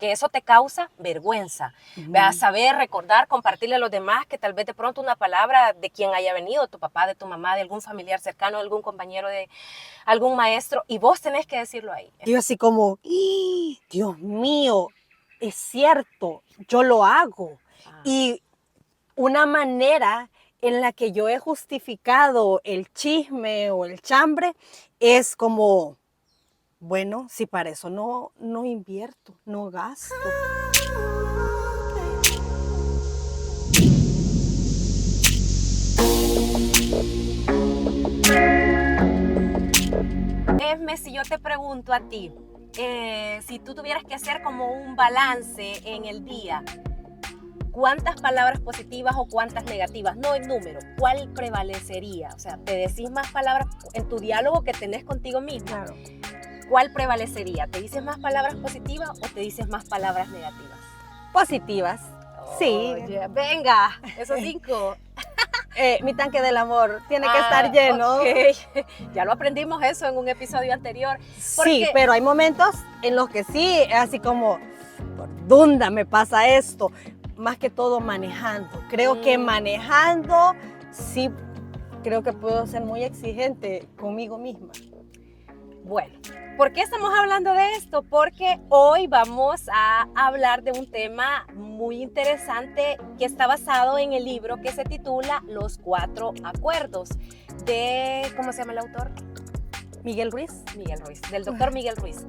que eso te causa vergüenza. Ve a saber, recordar, compartirle a los demás que tal vez de pronto una palabra de quien haya venido, tu papá, de tu mamá, de algún familiar cercano, de algún compañero, de algún maestro, y vos tenés que decirlo ahí. Y yo así como, Dios mío, es cierto, yo lo hago. Y una manera en la que yo he justificado el chisme o el chambre es como, bueno, si para eso no invierto, no gasto. Esme, si yo te pregunto a ti, si tú tuvieras que hacer como un balance en el día, ¿cuántas palabras positivas o cuántas negativas? No en número, ¿cuál prevalecería? O sea, te decís más palabras en tu diálogo que tenés contigo mismo. Claro. ¿Cuál prevalecería? ¿Te dices más palabras positivas o te dices más palabras negativas? Positivas, sí. Oye, venga, esos 5. Mi tanque del amor tiene que estar lleno. Okay. Ya lo aprendimos eso en un episodio anterior. Sí, pero hay momentos en los que sí, así como, ¿por dónde me pasa esto? Más que todo manejando. Creo que manejando sí, creo que puedo ser muy exigente conmigo misma. Bueno, ¿por qué estamos hablando de esto? Porque hoy vamos a hablar de un tema muy interesante que está basado en el libro que se titula Los 4 Acuerdos de, ¿cómo se llama el autor? Miguel Ruiz. Miguel Ruiz, del doctor Miguel Ruiz.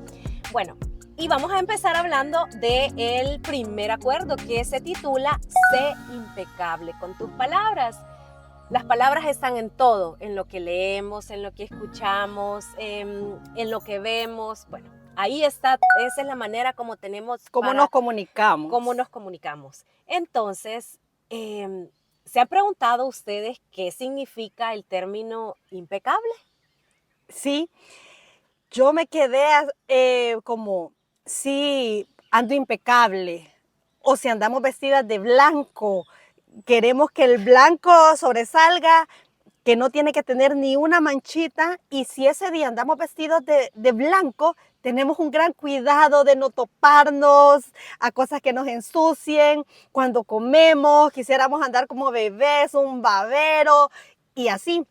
Bueno, y vamos a empezar hablando del primer acuerdo que se titula Sé impecable con tus palabras. Las palabras están en todo, en lo que leemos, en lo que escuchamos, en lo que vemos. Bueno, ahí está, esa es la manera como tenemos ¿Cómo nos comunicamos? Cómo nos comunicamos. Entonces, ¿se han preguntado ustedes qué significa el término impecable? Sí, yo me quedé como, sí, ando impecable. O si andamos vestidas de blanco, queremos que el blanco sobresalga, que no tiene que tener ni una manchita, y si ese día andamos vestidos de blanco, tenemos un gran cuidado de no toparnos a cosas que nos ensucien. Cuando comemos, quisiéramos andar como bebés, un babero, y así.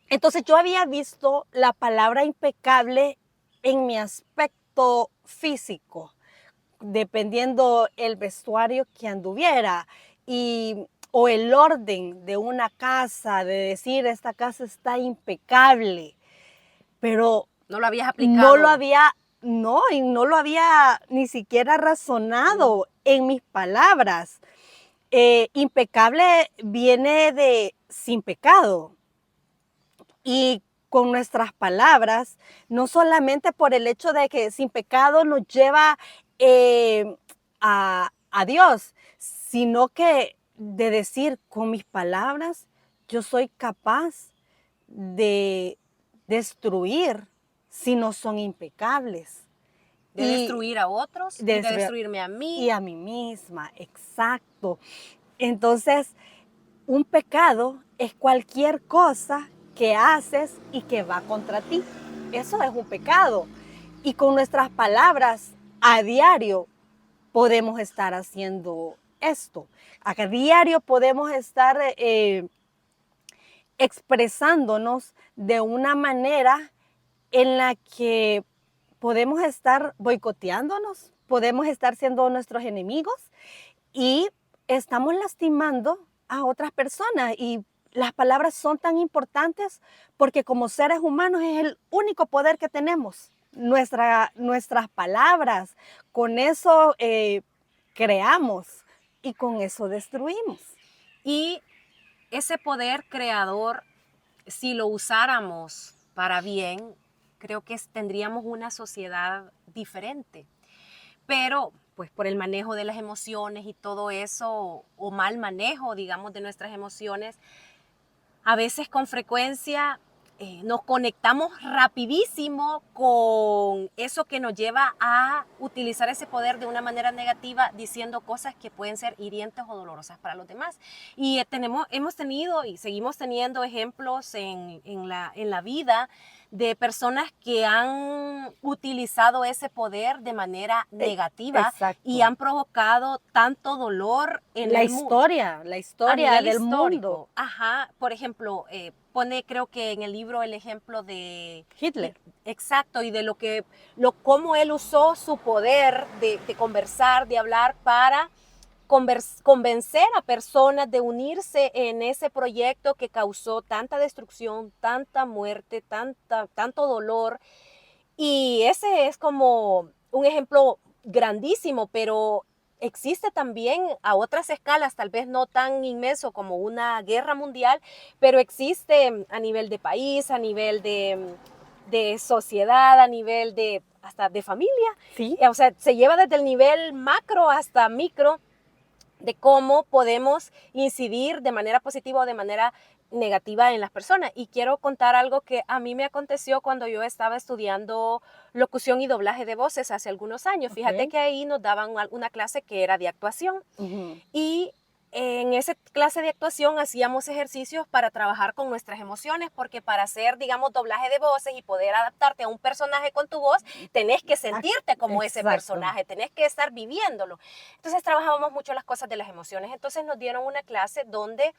Entonces yo había visto la palabra impecable en mi aspecto físico, dependiendo el vestuario que anduviera o el orden de una casa, de decir esta casa está impecable, pero ¿No lo habías aplicado? y no lo había ni siquiera razonado en mis palabras. Impecable viene de sin pecado. Y con nuestras palabras, no solamente por el hecho de que sin pecado nos lleva a Dios, sino que de decir con mis palabras, yo soy capaz de destruir si no son impecables. De destruir a otros y de destruirme a mí. Y a mí misma, exacto. Entonces, un pecado es cualquier cosa que haces y que va contra ti. Eso es un pecado. Y con nuestras palabras a diario podemos estar haciendo esto. A diario podemos estar expresándonos de una manera en la que podemos estar boicoteándonos, podemos estar siendo nuestros enemigos y estamos lastimando a otras personas. Y las palabras son tan importantes porque como seres humanos es el único poder que tenemos. Nuestras palabras, con eso creamos y con eso destruimos. Y ese poder creador, si lo usáramos para bien, creo que tendríamos una sociedad diferente. Pero pues por el manejo de las emociones y todo eso, o mal manejo, digamos, de nuestras emociones, a veces con frecuencia nos conectamos rapidísimo con eso que nos lleva a utilizar ese poder de una manera negativa, diciendo cosas que pueden ser hirientes o dolorosas para los demás. Y hemos tenido y seguimos teniendo ejemplos en la vida de personas que han utilizado ese poder de manera negativa y han provocado tanto dolor en la el mundo. La historia del histórico. mundo. Ajá, por ejemplo, pone creo que en el libro el ejemplo de Hitler. Exacto, y de cómo él usó su poder de conversar, de hablar para convencer a personas de unirse en ese proyecto que causó tanta destrucción, tanta muerte, tanto dolor. Y ese es como un ejemplo grandísimo, pero existe también a otras escalas, tal vez no tan inmenso como una guerra mundial, pero existe a nivel de país, a nivel de sociedad, a nivel hasta de familia. Sí. O sea, se lleva desde el nivel macro hasta micro de cómo podemos incidir de manera positiva o de manera negativa en las personas. Y quiero contar algo que a mí me aconteció cuando yo estaba estudiando locución y doblaje de voces hace algunos años. Fíjate que ahí nos daban una clase que era de actuación. Y en esa clase de actuación hacíamos ejercicios para trabajar con nuestras emociones, porque para hacer, digamos, doblaje de voces y poder adaptarte a un personaje con tu voz, tenés que sentirte como ese personaje, tenés que estar viviéndolo. Entonces trabajábamos mucho las cosas de las emociones. Entonces nos dieron una clase donde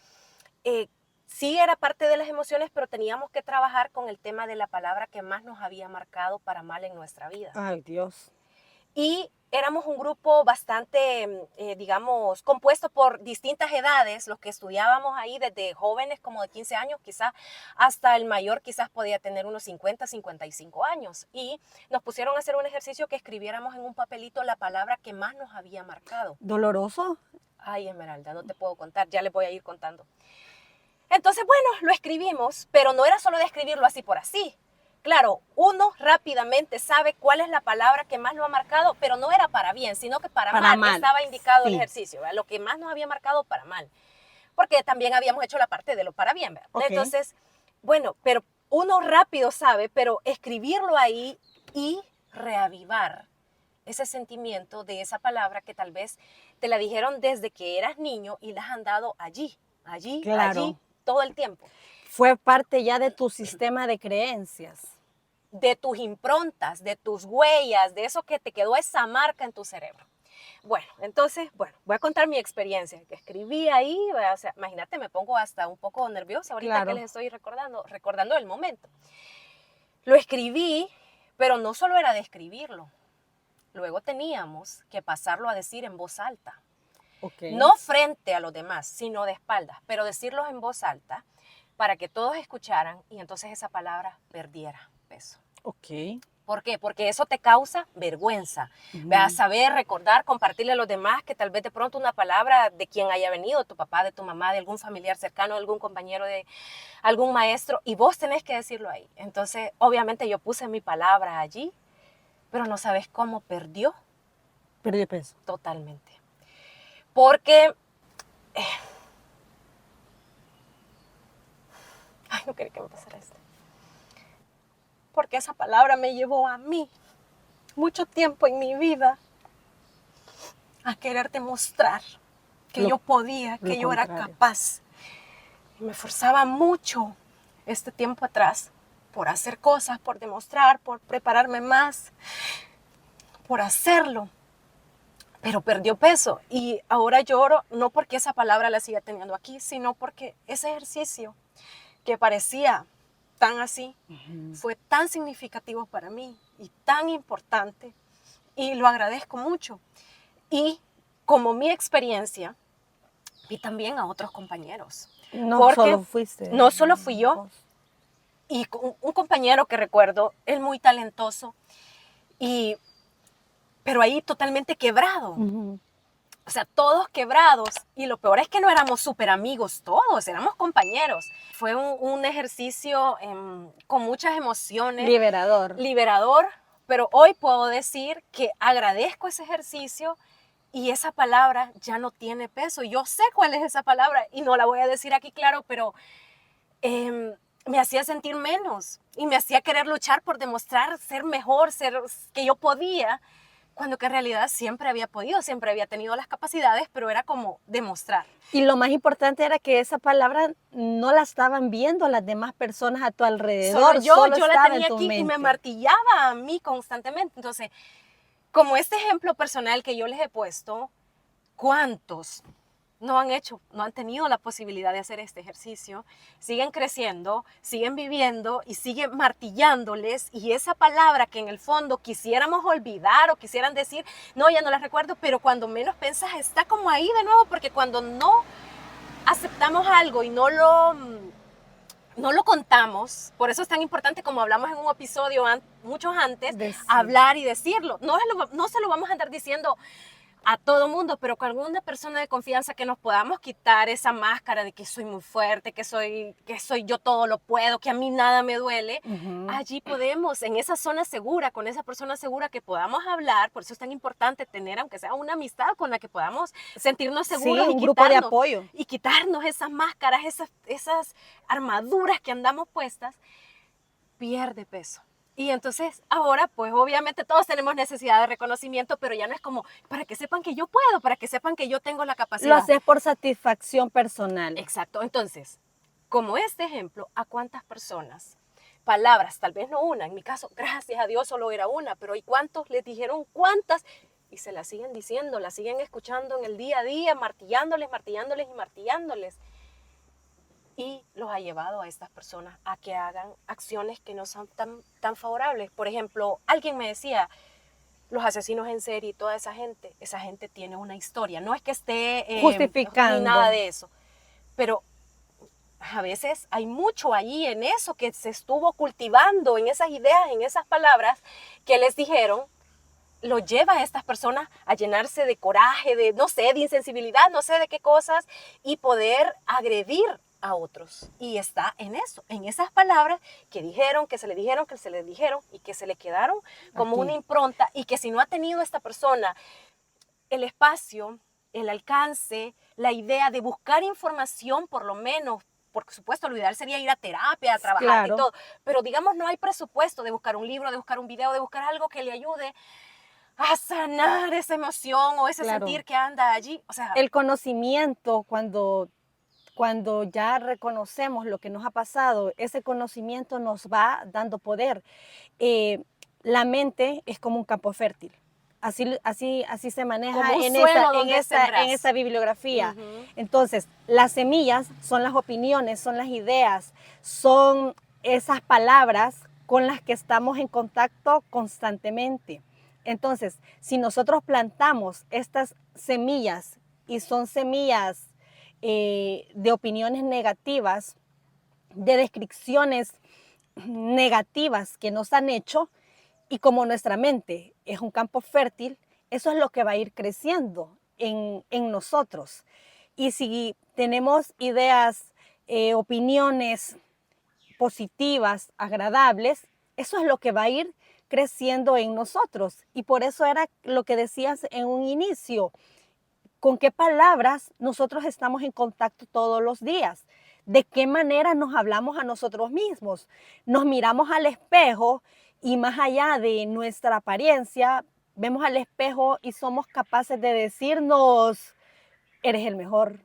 sí era parte de las emociones, pero teníamos que trabajar con el tema de la palabra que más nos había marcado para mal en nuestra vida. Ay, Dios. Y éramos un grupo bastante, digamos, compuesto por distintas edades, los que estudiábamos ahí, desde jóvenes como de 15 años quizás, hasta el mayor quizás podía tener unos 50, 55 años. Y nos pusieron a hacer un ejercicio que escribiéramos en un papelito la palabra que más nos había marcado. ¿Doloroso? Ay, Esmeralda, no te puedo contar, ya les voy a ir contando. Entonces, bueno, lo escribimos, pero no era solo de escribirlo así por así. Claro, uno rápidamente sabe cuál es la palabra que más lo ha marcado, pero no era para bien, sino que para mal. Estaba indicado el ejercicio, ¿verdad? Lo que más nos había marcado para mal. Porque también habíamos hecho la parte de lo para bien, ¿verdad? Entonces, bueno, pero uno rápido sabe, pero escribirlo ahí y reavivar ese sentimiento de esa palabra que tal vez te la dijeron desde que eras niño y la has andado allí, allí todo el tiempo. Fue parte ya de tu sistema de creencias. De tus improntas, de tus huellas, de eso que te quedó esa marca en tu cerebro. Bueno, entonces, voy a contar mi experiencia, que escribí ahí, o sea, imagínate, me pongo hasta un poco nerviosa ahorita que les estoy recordando el momento. Lo escribí, pero no solo era de escribirlo, luego teníamos que pasarlo a decir en voz alta. No frente a los demás, sino de espaldas, pero decirlo en voz alta para que todos escucharan y entonces esa palabra perdiera peso. ¿Por qué? Porque eso te causa vergüenza. Vas a saber, recordar, compartirle a los demás que tal vez de pronto una palabra de quien haya venido, tu papá, de tu mamá, de algún familiar cercano, de algún compañero, de algún maestro, y vos tenés que decirlo ahí. Entonces, obviamente yo puse mi palabra allí, pero no sabes cómo perdió. Perdió peso. Totalmente. Porque... Ay, no quería que me pasara esto. Porque esa palabra me llevó a mí mucho tiempo en mi vida a querer demostrar que yo podía, que yo era capaz. Y me forzaba mucho este tiempo atrás por hacer cosas, por demostrar, por prepararme más, por hacerlo. Pero perdió peso y ahora lloro no porque esa palabra la siga teniendo aquí, sino porque ese ejercicio que parecía tan así, fue tan significativo para mí y tan importante y lo agradezco mucho. Y como mi experiencia, vi también a otros compañeros. No solo fuiste. No solo fui yo. Y un compañero que recuerdo, él muy talentoso, pero ahí totalmente quebrado. O sea, todos quebrados. Y lo peor es que no éramos súper amigos todos, éramos compañeros. Fue un ejercicio con muchas emociones. Liberador, pero hoy puedo decir que agradezco ese ejercicio y esa palabra ya no tiene peso. Yo sé cuál es esa palabra y no la voy a decir aquí, claro, pero me hacía sentir menos y me hacía querer luchar por demostrar ser mejor, ser que yo podía, cuando que en realidad siempre había podido, siempre había tenido las capacidades, pero era como demostrar. Y lo más importante era que esa palabra no la estaban viendo las demás personas a tu alrededor, Yo la estaba en tenía tu aquí y me mente. martillaba a mí constantemente. Entonces, como este ejemplo personal que yo les he puesto, ¿cuántos no han tenido la posibilidad de hacer este ejercicio? Siguen creciendo, siguen viviendo y siguen martillándoles, y esa palabra que en el fondo quisiéramos olvidar o quisieran decir, no, ya no la recuerdo, pero cuando menos pensás está como ahí de nuevo, porque cuando no aceptamos algo y no lo contamos, por eso es tan importante, como hablamos en un episodio muchos antes, hablar y decirlo. No se lo vamos a andar diciendo a todo mundo, pero con alguna persona de confianza que nos podamos quitar esa máscara de que soy muy fuerte, que soy yo todo lo puedo, que a mí nada me duele. Allí podemos, en esa zona segura, con esa persona segura que podamos hablar. Por eso es tan importante tener, aunque sea una amistad con la que podamos sentirnos seguros, Sí, un grupo de apoyo. Y quitarnos esas máscaras, esas armaduras que andamos puestas. Pierde peso. Y entonces ahora, pues obviamente todos tenemos necesidad de reconocimiento, pero ya no es como para que sepan que yo puedo, para que sepan que yo tengo la capacidad. Lo haces por satisfacción personal. Exacto. Entonces, como este ejemplo, ¿a cuántas personas? Palabras, tal vez no una, en mi caso, gracias a Dios solo era una, pero ¿y cuántos les dijeron cuántas? Y se las siguen diciendo, las siguen escuchando en el día a día, martillándoles, martillándoles y martillándoles. Y los ha llevado a estas personas a que hagan acciones que no son tan favorables. Por ejemplo, alguien me decía, los asesinos en serie y toda esa gente tiene una historia. No es que esté justificando ni nada de eso, pero a veces hay mucho allí en eso que se estuvo cultivando, en esas ideas, en esas palabras que les dijeron, lo lleva a estas personas a llenarse de coraje, de no sé, de insensibilidad, no sé de qué cosas, y poder agredir a otros. Y está en eso, en esas palabras que dijeron, que se le dijeron, que se le dijeron y que se le quedaron como aquí. una impronta, y que si no ha tenido esta persona el espacio, el alcance, la idea de buscar información, por lo menos, por supuesto, lo ideal sería ir a terapia, a trabajar, Claro. y todo, pero digamos no hay presupuesto de buscar un libro, de buscar un video, de buscar algo que le ayude a sanar esa emoción o ese sentir que anda allí. O sea, el conocimiento, cuando ya reconocemos lo que nos ha pasado, ese conocimiento nos va dando poder. La mente es como un campo fértil. Así se maneja como un en suelo en donde sembrás. esa bibliografía. Entonces, las semillas son las opiniones, son las ideas, son esas palabras con las que estamos en contacto constantemente. Entonces, si nosotros plantamos estas semillas y son semillas de opiniones negativas, de descripciones negativas que nos han hecho, y como nuestra mente es un campo fértil, eso es lo que va a ir creciendo en nosotros. Y si tenemos ideas, opiniones positivas, agradables, eso es lo que va a ir creciendo en nosotros. Y por eso era lo que decías en un inicio, con qué palabras nosotros estamos en contacto todos los días, de qué manera nos hablamos a nosotros mismos. Nos miramos al espejo y más allá de nuestra apariencia, vemos al espejo y somos capaces de decirnos, eres el mejor,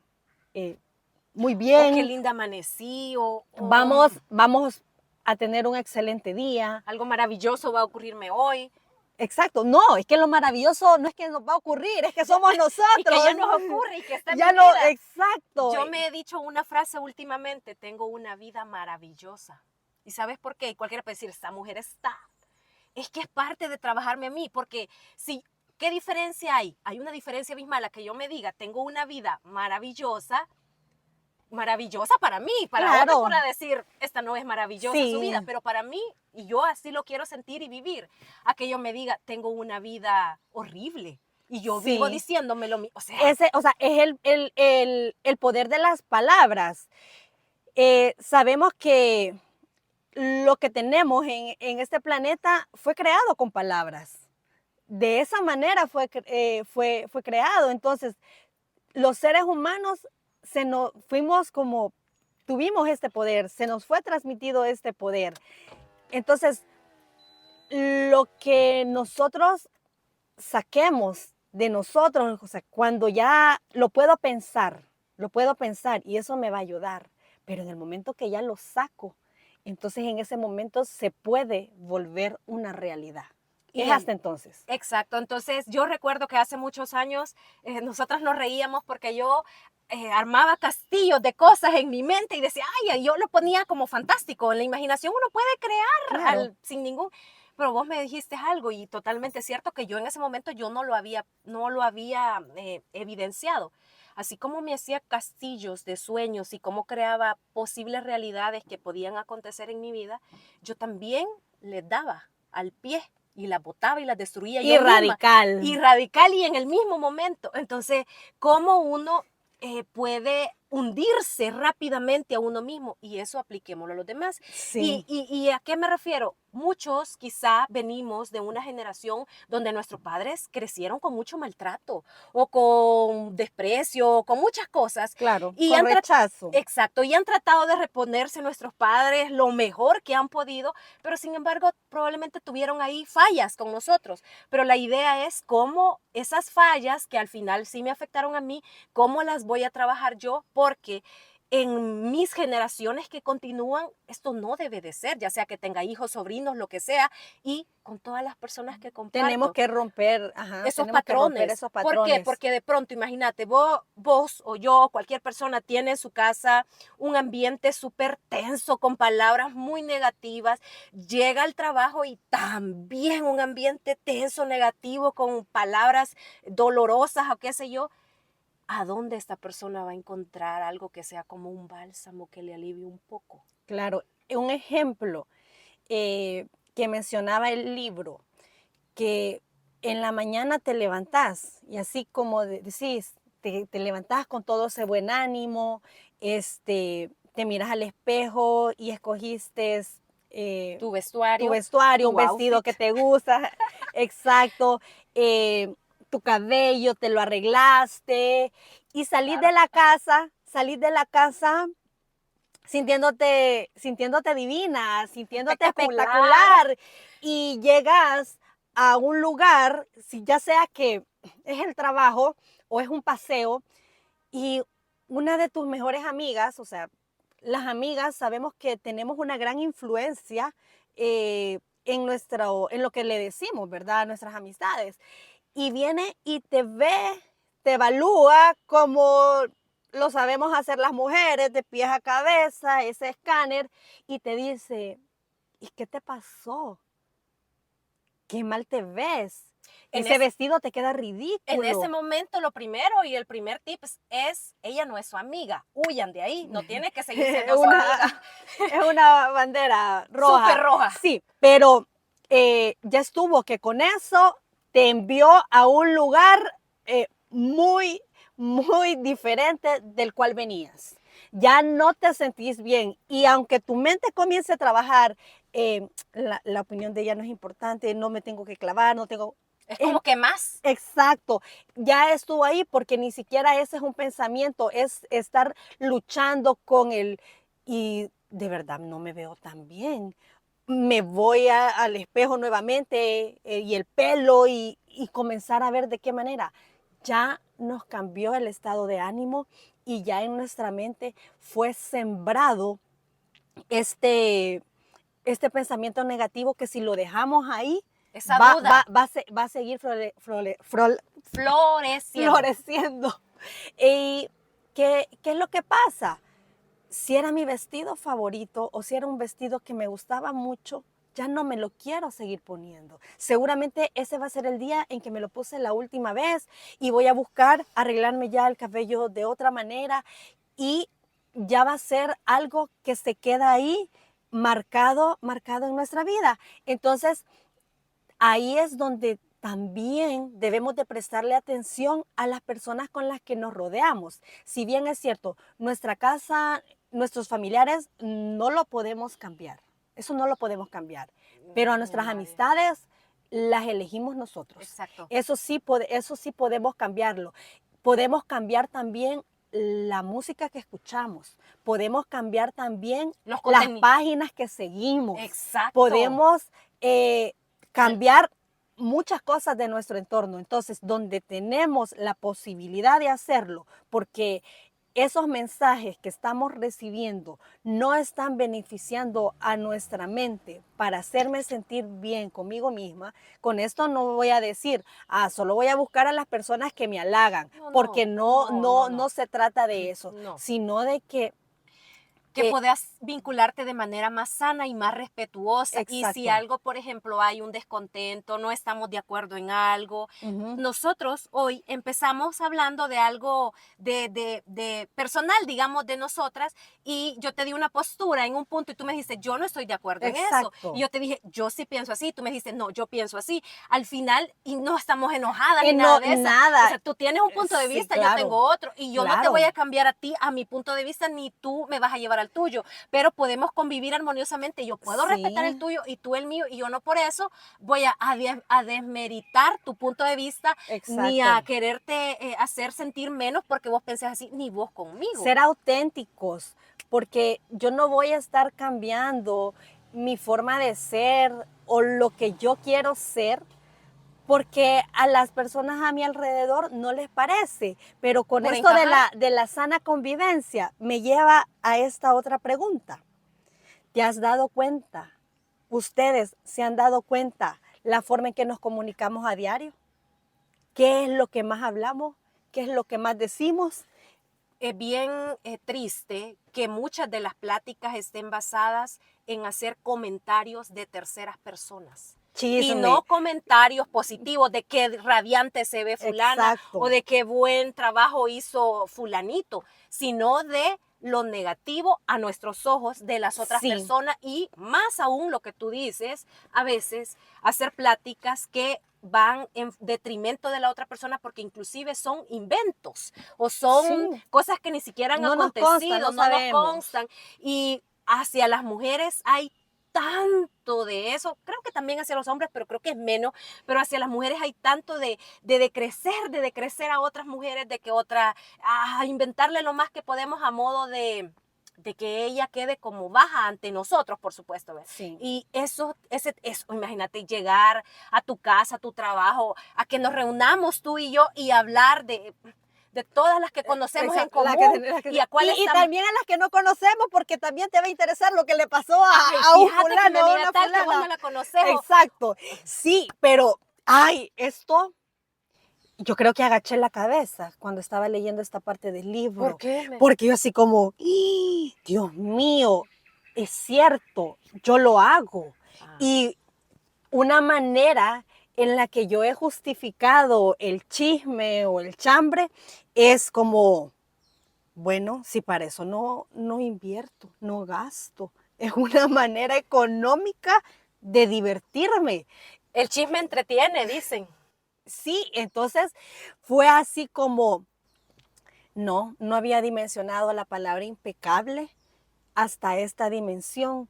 muy O qué bien, linda amanecí, o vamos a tener un excelente día. algo maravilloso va a ocurrirme hoy. Exacto, no, es que lo maravilloso no es que nos va a ocurrir, es que somos nosotros. Y que ya nos ocurre y que está en ya mi no, vida. exacto. Yo me he dicho una frase últimamente, tengo una vida maravillosa. ¿Y sabes por qué? Y cualquiera puede decir, esta mujer está. Es que es parte de trabajarme a mí, porque si, ¿qué diferencia hay? Hay una diferencia abismal a que yo me diga, tengo una vida maravillosa, maravillosa para mí, para Claro. otro para decir, esta no es maravillosa Sí. su vida, pero para mí, y yo así lo quiero sentir y vivir, a que yo me diga, tengo una vida horrible, y yo Sí. vivo diciéndome lo mismo. Es el poder de las palabras. Sabemos que lo que tenemos en este planeta fue creado con palabras. De esa manera fue creado. Entonces, los seres humanos fuimos como tuvimos este poder, se nos fue transmitido este poder. Entonces, lo que nosotros saquemos de nosotros, o sea, cuando ya lo puedo pensar y eso me va a ayudar, pero en el momento que ya lo saco, entonces en ese momento se puede volver una realidad. Y Es hasta entonces. exacto, entonces yo recuerdo que hace muchos años nosotras nos reíamos porque yo armaba castillos de cosas en mi mente y decía, ay, yo lo ponía como fantástico, en la imaginación uno puede crear Claro. sin ningún... Pero vos me dijiste algo y totalmente cierto que yo en ese momento yo no lo había evidenciado. Así como me hacía castillos de sueños y cómo creaba posibles realidades que podían acontecer en mi vida, yo también les daba al pie y las botaba y las destruía Y yo misma. radical. Y radical y en el mismo momento. Entonces, ¿cómo uno puede hundirse rápidamente a uno mismo? Y eso apliquémoslo a los demás. Sí. ¿Y a qué me refiero? Muchos quizá venimos de una generación donde nuestros padres crecieron con mucho maltrato o con desprecio, o con muchas cosas. Claro, Y con rechazo. exacto, y han tratado de reponerse nuestros padres lo mejor que han podido, pero sin embargo probablemente tuvieron ahí fallas con nosotros. Pero la idea es cómo esas fallas que al final sí me afectaron a mí, cómo las voy a trabajar yo, porque en mis generaciones que continúan, esto no debe de ser, ya sea que tenga hijos, sobrinos, lo que sea, y con todas las personas que Tenemos comparto que romper, ajá, esos tenemos que romper patrones. esos ¿Por qué? patrones. Porque de pronto, imagínate, vos o yo, cualquier persona tiene en su casa un ambiente súper tenso, con palabras muy negativas, llega al trabajo y también un ambiente tenso, negativo, con palabras dolorosas o qué sé yo. ¿A dónde esta persona va a encontrar algo que sea como un bálsamo que le alivie un poco? Claro, un ejemplo que mencionaba el libro, que en la mañana te levantás y así como decís, te levantás con todo ese buen ánimo, te miras al espejo y escogiste Tu tu vestuario, vestuario, un tu vestido outfit. que te gusta, exacto, tu cabello, te lo arreglaste y Claro. salís de la casa sintiéndote divina, sintiéndote Espectacular. espectacular y llegas a un lugar, si ya sea que es el trabajo o es un paseo y una de tus mejores amigas, o sea, las amigas sabemos que tenemos una gran influencia en lo que le decimos, ¿verdad? A nuestras amistades. Y viene y te ve, te evalúa como lo sabemos hacer las mujeres, de pies a cabeza, ese escáner, y te dice, ¿y qué te pasó? Qué mal te ves. En, Ese es, vestido te queda en ese ridículo. momento lo primero y el primer tip es, ella no es su amiga, huyan de ahí, no tiene que seguir siendo su amiga. Es una bandera Súper roja. roja. Sí, pero ya estuvo que con eso te envió a un lugar muy, muy diferente del cual venías. Ya no te sentís bien y aunque tu mente comience a trabajar, la opinión de ella no es importante, no me tengo que clavar, no tengo... Es Es, como que más. exacto, ya estuvo ahí porque ni siquiera ese es un pensamiento, es estar luchando con el, y de verdad no me veo tan bien. Me voy al espejo nuevamente y el pelo y comenzar a ver de qué manera. Ya nos cambió el estado de ánimo y ya en nuestra mente fue sembrado este, este pensamiento negativo que si lo dejamos ahí, Esa duda va a seguir floreciendo. floreciendo. ¿Y qué es lo que pasa? Si era mi vestido favorito o si era un vestido que me gustaba mucho, ya no me lo quiero seguir poniendo. Seguramente ese va a ser el día en que me lo puse la última vez y voy a buscar arreglarme ya el cabello de otra manera y ya va a ser algo que se queda ahí marcado en nuestra vida. Entonces, ahí es donde también debemos de prestarle atención a las personas con las que nos rodeamos. Si bien es cierto, nuestra casa, nuestros familiares no lo podemos cambiar. Eso no lo podemos cambiar. Pero a nuestras Nadie. amistades las elegimos nosotros. Exacto. Eso sí podemos cambiarlo. Podemos cambiar también la música que escuchamos, podemos cambiar también Los las contenidos. páginas que seguimos, Exacto. podemos cambiar muchas cosas de nuestro entorno. Entonces, donde tenemos la posibilidad de hacerlo, porque esos mensajes que estamos recibiendo no están beneficiando a nuestra mente para hacerme sentir bien conmigo misma, con esto no voy a decir, solo voy a buscar a las personas que me halagan, porque no se trata de eso, sino de que puedas vincularte de manera más sana y más respetuosa. Exacto. Y si algo, por ejemplo, hay un descontento, no estamos de acuerdo en algo, nosotros hoy empezamos hablando de algo de personal, digamos, de nosotras, y yo te di una postura en un punto y tú me dijiste, yo no estoy de acuerdo en eso. Y yo te dije, yo sí pienso así. Tú me dijiste, no, yo pienso así. Al final, y no estamos enojadas ni nada de eso. O sea, tú tienes un punto de vista, yo tengo otro, y yo no te voy a cambiar a ti, a mi punto de vista, ni tú me vas a llevar al tuyo, pero podemos convivir armoniosamente. Yo puedo respetar el tuyo y tú el mío, y yo no por eso voy a desmeritar tu punto de vista, ni a quererte hacer sentir menos porque vos pensés así, ni vos conmigo. Ser auténticos, porque yo no voy a estar cambiando mi forma de ser o lo que yo quiero ser, porque a las personas a mi alrededor no les parece. Pero con esto de la sana convivencia me lleva a esta otra pregunta. ¿Te has dado cuenta? ¿Ustedes se han dado cuenta la forma en que nos comunicamos a diario? ¿Qué es lo que más hablamos? ¿Qué es lo que más decimos? Es bien triste que muchas de las pláticas estén basadas en hacer comentarios de terceras personas. Chisme. Y no comentarios positivos de qué radiante se ve fulana. Exacto. O de qué buen trabajo hizo fulanito, sino de lo negativo a nuestros ojos de las otras personas, y más aún lo que tú dices, a veces hacer pláticas que van en detrimento de la otra persona, porque inclusive son inventos o son cosas que ni siquiera han acontecido, no nos constan. Y hacia las mujeres hay tanto de eso, creo que también hacia los hombres, pero creo que es menos, pero hacia las mujeres hay tanto de decrecer a otras mujeres, de que inventarle lo más que podemos a modo de que ella quede como baja ante nosotros, por supuesto. Sí. Y eso, imagínate llegar a tu casa, a tu trabajo, a que nos reunamos tú y yo y hablar de todas las que conocemos en común. Y también a las que no conocemos, porque también te va a interesar lo que le pasó a un fulano, a una fulana. Que vos no la conocemos. Exacto. Sí, pero, esto... Yo creo que agaché la cabeza cuando estaba leyendo esta parte del libro. ¿Por qué? Porque yo así como, Dios mío, es cierto, yo lo hago. Y una manera en la que yo he justificado el chisme o el chambre es como, bueno, si para eso no invierto, no gasto. Es una manera económica de divertirme. El chisme entretiene, dicen. Sí, entonces fue así como, no había dimensionado la palabra impecable hasta esta dimensión,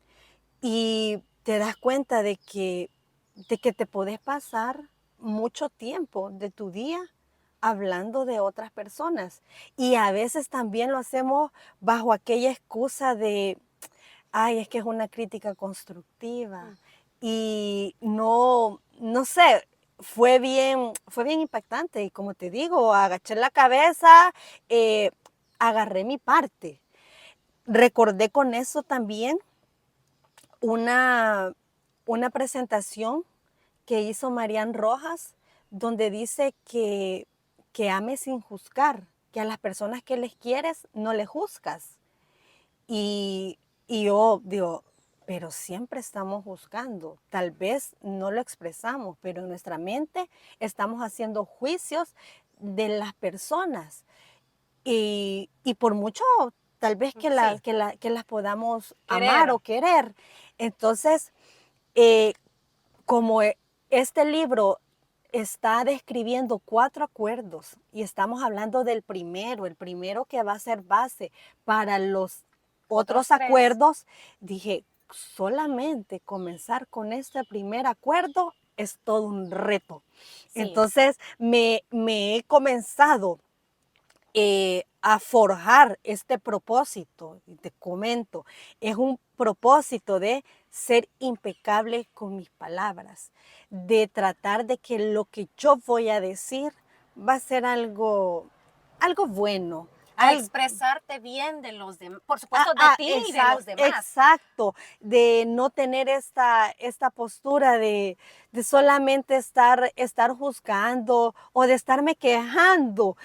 y te das cuenta de que te podés pasar mucho tiempo de tu día hablando de otras personas, y a veces también lo hacemos bajo aquella excusa de, es que es una crítica constructiva, y no sé, fue bien impactante, y como te digo, agaché la cabeza, agarré mi parte. Recordé con eso también una presentación que hizo Marian Rojas, donde dice que ame sin juzgar, que a las personas que les quieres no les juzgas. Y yo digo, pero siempre estamos juzgando. Tal vez no lo expresamos, pero en nuestra mente estamos haciendo juicios de las personas. Y por mucho, tal vez que las podamos amar o querer. Entonces, como este libro está describiendo 4 acuerdos y estamos hablando del primero, el primero que va a ser base para los otros acuerdos, dije, solamente comenzar con este primer acuerdo es todo un reto. Sí. Entonces me he comenzado a forjar este propósito. Y te comento, es un propósito de ser impecable con mis palabras, de tratar de que lo que yo voy a decir va a ser algo bueno. A expresarte bien de los demás, por supuesto de ti y de los demás. Exacto, de no tener esta postura de solamente estar juzgando o de estarme quejando.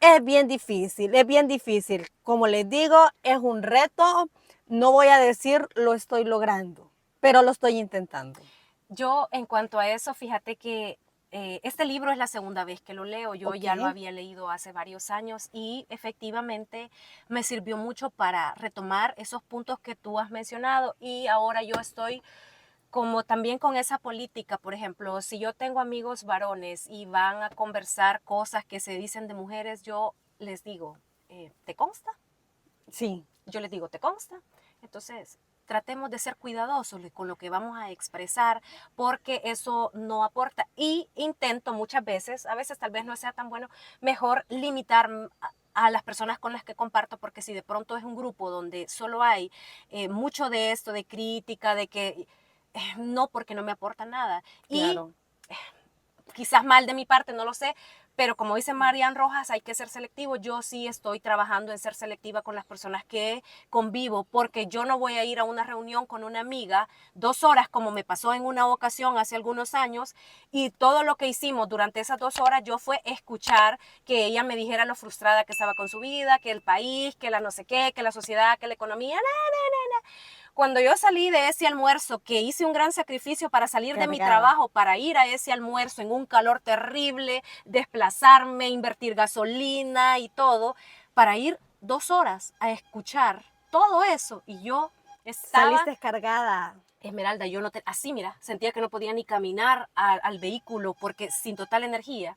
Es bien difícil, es bien difícil. Como les digo, es un reto. No voy a decir lo estoy logrando, pero lo estoy intentando. Yo, en cuanto a eso, fíjate que este libro es la segunda vez que lo leo. Yo ya lo Ok. había leído hace varios años y efectivamente me sirvió mucho para retomar esos puntos que tú has mencionado y ahora yo estoy como también con esa política. Por ejemplo, si yo tengo amigos varones y van a conversar cosas que se dicen de mujeres, yo les digo, ¿te consta? Sí, Yo les digo, ¿te consta? Entonces, tratemos de ser cuidadosos con lo que vamos a expresar porque eso no aporta. Y intento muchas veces, a veces tal vez no sea tan bueno, mejor limitar a las personas con las que comparto, porque si de pronto es un grupo donde solo hay mucho de esto, de crítica, de que no, porque no me aporta nada. Y claro. quizás mal de mi parte, no lo sé, pero como dice Marian Rojas, hay que ser selectivo. Yo sí estoy trabajando en ser selectiva con las personas que convivo, porque yo no voy a ir a una reunión con una amiga 2 horas, como me pasó en una ocasión hace algunos años, y todo lo que hicimos durante esas 2 horas yo fue escuchar que ella me dijera lo frustrada que estaba con su vida, que el país, que la no sé qué, que la sociedad, que la economía. Cuando yo salí de ese almuerzo, que hice un gran sacrificio para salir de mi Cargada. trabajo, para ir a ese almuerzo en un calor terrible, desplazarme, invertir gasolina y todo, para ir 2 horas a escuchar todo eso. Y yo estaba, Saliste cargada. Esmeralda, yo no te, así mira, sentía que no podía ni caminar al vehículo porque sin total energía.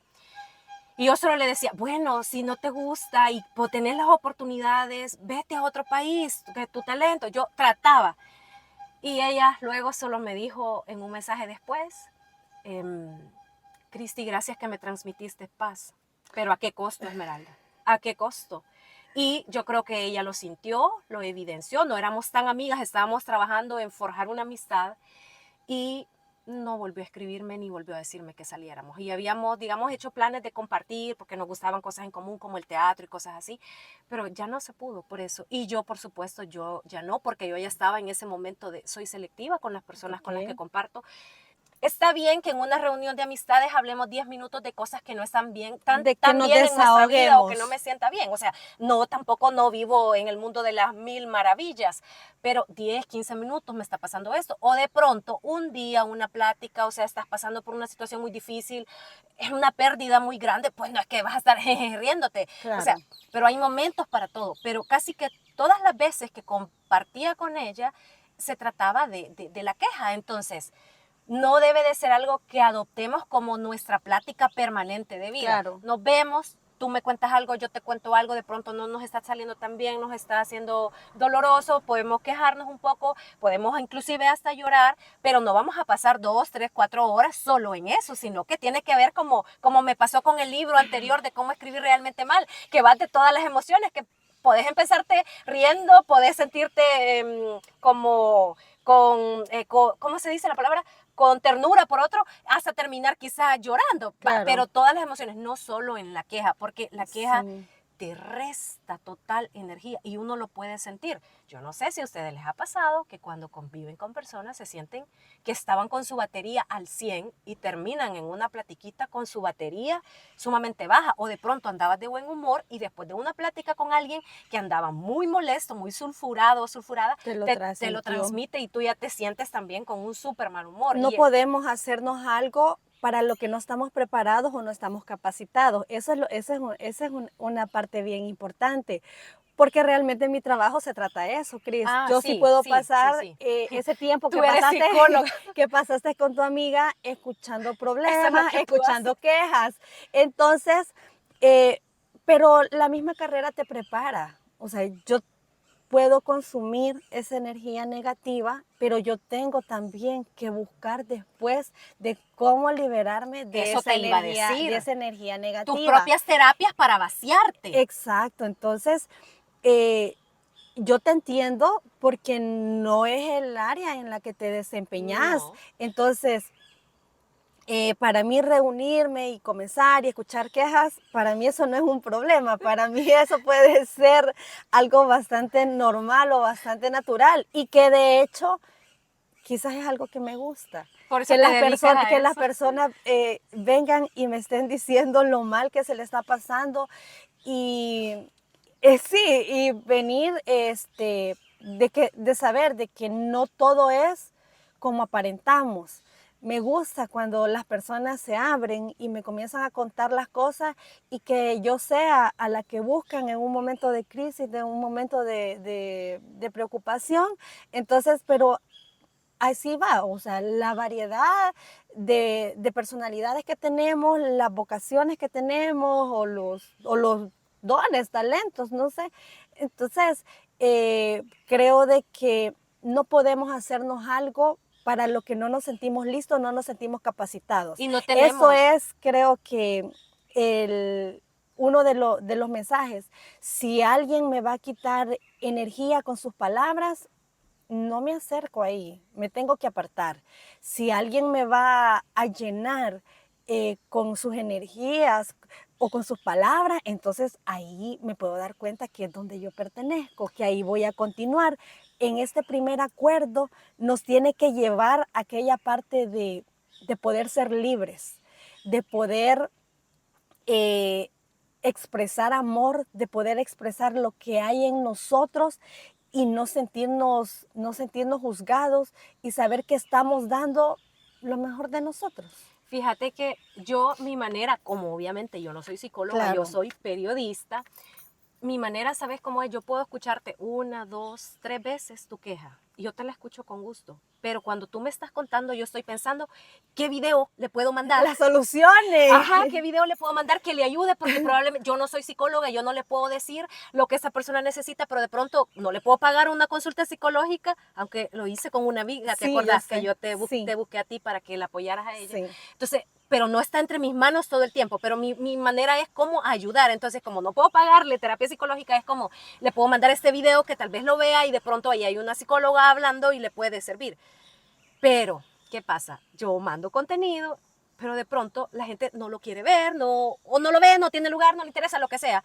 Y yo solo le decía, bueno, si no te gusta y tenés las oportunidades, vete a otro país, que tu talento. Yo trataba. Y ella luego solo me dijo en un mensaje después, Cristi, gracias que me transmitiste paz, pero ¿a qué costo, Esmeralda? ¿A qué costo? Y yo creo que ella lo sintió, lo evidenció, no éramos tan amigas, estábamos trabajando en forjar una amistad y no volvió a escribirme ni volvió a decirme que saliéramos. Y habíamos, digamos, hecho planes de compartir porque nos gustaban cosas en común como el teatro y cosas así, pero ya no se pudo por eso. Y yo, por supuesto, yo ya no, porque yo ya estaba en ese momento de soy selectiva con las personas con las que Ok. comparto. Está bien que en una reunión de amistades hablemos 10 minutos de cosas que no están bien, De que tan nos bien en nuestra vida o que no desahoguemos. me sienta bien. O sea, no, tampoco no vivo en el mundo de las mil maravillas, pero 10, 15 minutos me está pasando esto. O de pronto, un día, una plática, o sea, estás pasando por una situación muy difícil, es una pérdida muy grande, pues no es que vas a estar riéndote. O sea, Claro. pero hay momentos para todo. Pero casi que todas las veces que compartía con ella, se trataba de la queja. Entonces, no debe de ser algo que adoptemos como nuestra plática permanente de vida. Claro. Nos vemos, tú me cuentas algo, yo te cuento algo, de pronto no nos está saliendo tan bien, nos está haciendo doloroso, podemos quejarnos un poco, podemos inclusive hasta llorar, pero no vamos a pasar 2, 3, 4 horas solo en eso, sino que tiene que ver como me pasó con el libro anterior de cómo escribir realmente mal, que va de todas las emociones, que podés empezarte riendo, podés sentirte ¿cómo se dice la palabra? Con ternura por otro, hasta terminar quizás llorando, Claro. pero todas las emociones, no solo en la queja, porque la queja Sí. te resta total energía y uno lo puede sentir. Yo no sé si a ustedes les ha pasado que cuando conviven con personas se sienten que estaban con su batería al 100 y terminan en una platiquita con su batería sumamente baja, o de pronto andabas de buen humor y después de una plática con alguien que andaba muy molesto, muy sulfurado o sulfurada, Te lo te lo transmitió. transmite y tú ya te sientes también con un súper mal humor. No podemos hacernos algo para lo que no estamos preparados o no estamos capacitados. Eso es, esa es una parte bien importante, porque realmente mi trabajo se trata de eso, Cris. Ah, Yo sí sí, puedo sí, sí, pasar sí. ese tiempo Tú eres psicóloga, que pasaste con tu amiga escuchando eso es lo problemas, que tú haces. escuchando quejas. Entonces, eh, pero la misma carrera te prepara. O sea, yo puedo consumir esa energía negativa, pero yo tengo también que buscar después de cómo liberarme Eso te iba a de decir. esa energía Tus negativa. propias terapias para vaciarte. Exacto, entonces yo te entiendo porque no es el área en la que te desempeñas. No. Entonces, para mí reunirme y comenzar y escuchar quejas, para mí eso no es un problema, para mí eso puede ser algo bastante normal o bastante natural y que de hecho quizás es algo que me gusta. Por eso te dedicas a Que las eso. personas vengan y me estén diciendo lo mal que se le está pasando y sí, y venir de saber de que no todo es como aparentamos. Me gusta cuando las personas se abren y me comienzan a contar las cosas y que yo sea a la que buscan en un momento de crisis, en un momento de preocupación. Entonces, pero así va, o sea, la variedad de personalidades que tenemos, las vocaciones que tenemos o los dones, talentos, no sé. Entonces, creo de que no podemos hacernos algo para lo que no nos sentimos listos, no nos sentimos capacitados. Y no Eso tenemos. es, creo que, uno de los mensajes. Si alguien me va a quitar energía con sus palabras, no me acerco ahí, me tengo que apartar. Si alguien me va a llenar con sus energías o con sus palabras, entonces ahí me puedo dar cuenta que es donde yo pertenezco, que ahí voy a continuar. En este primer acuerdo nos tiene que llevar a aquella parte de poder ser libres, de poder eh, expresar amor, de poder expresar lo que hay en nosotros y no sentirnos juzgados y saber que estamos dando lo mejor de nosotros. Fíjate que yo, mi manera, como obviamente yo no soy psicóloga, yo Claro. soy periodista, mi manera, ¿sabes cómo es? Yo puedo escucharte una, dos, tres veces tu queja y yo te la escucho con gusto. Pero cuando tú me estás contando, yo estoy pensando, ¿qué video le puedo mandar? Las soluciones. Ajá, ¿qué video le puedo mandar que le ayude? Porque probablemente yo no soy psicóloga, yo no le puedo decir lo que esa persona necesita, pero de pronto no le puedo pagar una consulta psicológica, aunque lo hice con una amiga, ¿te Sí, yo acordás que sé. yo Sí, te busqué a ti para que la apoyaras a ella? sí. Entonces, pero no está entre mis manos todo el tiempo, pero mi manera es como ayudar. Entonces, como no puedo pagarle terapia psicológica, es como le puedo mandar este video que tal vez lo vea y de pronto ahí hay una psicóloga hablando y le puede servir. Pero, ¿qué pasa? Yo mando contenido, pero de pronto la gente no lo quiere ver, no, o no lo ve, no tiene lugar, no le interesa, lo que sea.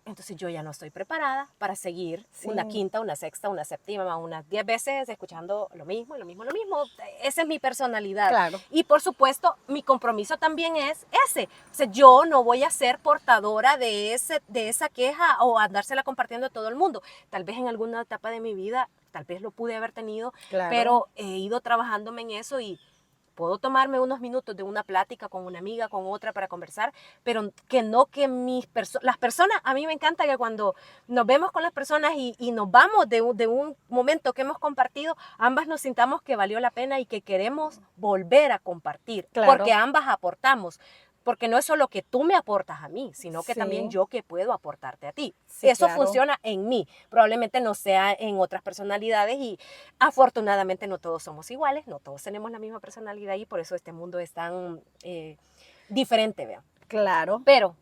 Entonces yo ya no estoy preparada para seguir Sí. una quinta, una sexta, una séptima, unas 10 veces escuchando lo mismo, lo mismo, lo mismo. Esa es mi personalidad. Claro. Y por supuesto, mi compromiso también es ese. O sea, yo no voy a ser portadora de esa queja o andársela compartiendo a todo el mundo. Tal vez en alguna etapa de mi vida, tal vez lo pude haber tenido, Claro. pero he ido trabajándome en eso y puedo tomarme unos minutos de una plática con una amiga, con otra para conversar, pero que no que las personas, a mí me encanta que cuando nos vemos con las personas y nos vamos de un momento que hemos compartido, ambas nos sintamos que valió la pena y que queremos volver a compartir, Claro. porque ambas aportamos. Porque no es solo que tú me aportas a mí, sino que Sí. también yo que puedo aportarte a ti. Sí, Eso claro. funciona en mí, probablemente no sea en otras personalidades y afortunadamente no todos somos iguales, no todos tenemos la misma personalidad y por eso este mundo es tan diferente, vean. Claro. Pero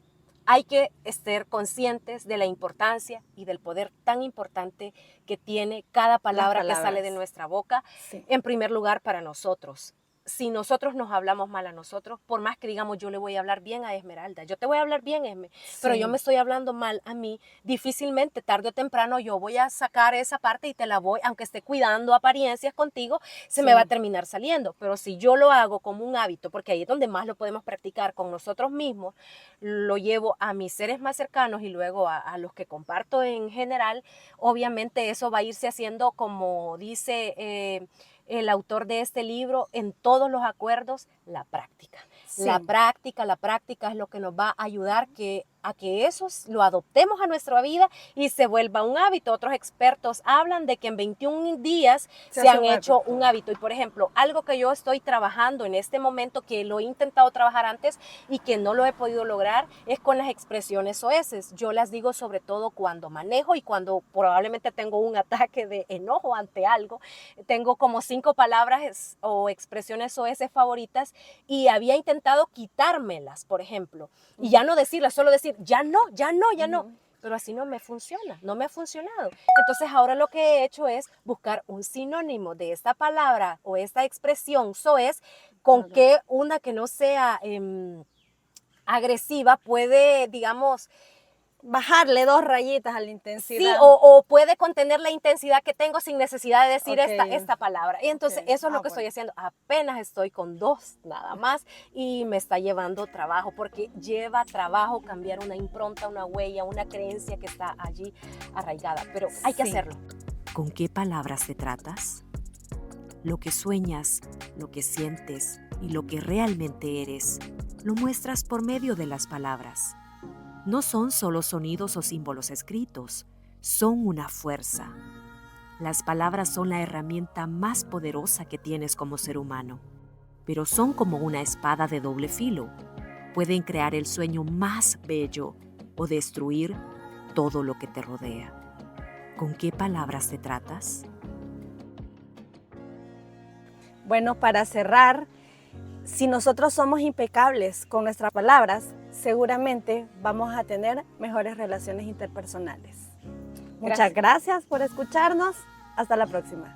hay que estar conscientes de la importancia y del poder tan importante que tiene cada palabra que sale de nuestra boca, Sí. en primer lugar para nosotros. Si nosotros nos hablamos mal a nosotros, por más que digamos yo le voy a hablar bien a Esmeralda, yo te voy a hablar bien, Esme, pero yo me estoy hablando mal a mí, difícilmente tarde o temprano yo voy a sacar esa parte y te la voy, aunque esté cuidando apariencias contigo, se me va a terminar saliendo. Pero si yo lo hago como un hábito, porque ahí es donde más lo podemos practicar con nosotros mismos, lo llevo a mis seres más cercanos y luego a los que comparto en general, obviamente eso va a irse haciendo como dice el autor de este libro, en todos los acuerdos, la práctica. Sí. La práctica es lo que nos va a ayudar que a que eso lo adoptemos a nuestra vida y se vuelva un hábito. Otros expertos hablan de que en 21 días se han hecho un hábito. Y por ejemplo, algo que yo estoy trabajando en este momento, que lo he intentado trabajar antes y que no lo he podido lograr, es con las expresiones soeces. Yo las digo sobre todo cuando manejo y cuando probablemente tengo un ataque de enojo ante algo. Tengo como 5 palabras o expresiones soeces favoritas y había intentado quitármelas, por ejemplo, y ya no decirlas, solo decir ya no, ya no, ya no. Pero así no me funciona, no me ha funcionado. Entonces ahora lo que he hecho es buscar un sinónimo de esta palabra o esta expresión soez con que una que no sea agresiva puede, digamos, bajarle 2 rayitas a la intensidad. Sí, o puede contener la intensidad que tengo sin necesidad de decir esta palabra. Y entonces eso es lo que estoy haciendo. Apenas estoy con 2 nada más y me está llevando trabajo, porque lleva trabajo cambiar una impronta, una huella, una creencia que está allí arraigada. Pero hay que hacerlo. ¿Con qué palabras te tratas? Lo que sueñas, lo que sientes y lo que realmente eres, lo muestras por medio de las palabras. No son solo sonidos o símbolos escritos, son una fuerza. Las palabras son la herramienta más poderosa que tienes como ser humano, pero son como una espada de doble filo. Pueden crear el sueño más bello o destruir todo lo que te rodea. ¿Con qué palabras te tratas? Bueno, para cerrar, si nosotros somos impecables con nuestras palabras, seguramente vamos a tener mejores relaciones interpersonales. Muchas gracias por escucharnos. Hasta la próxima.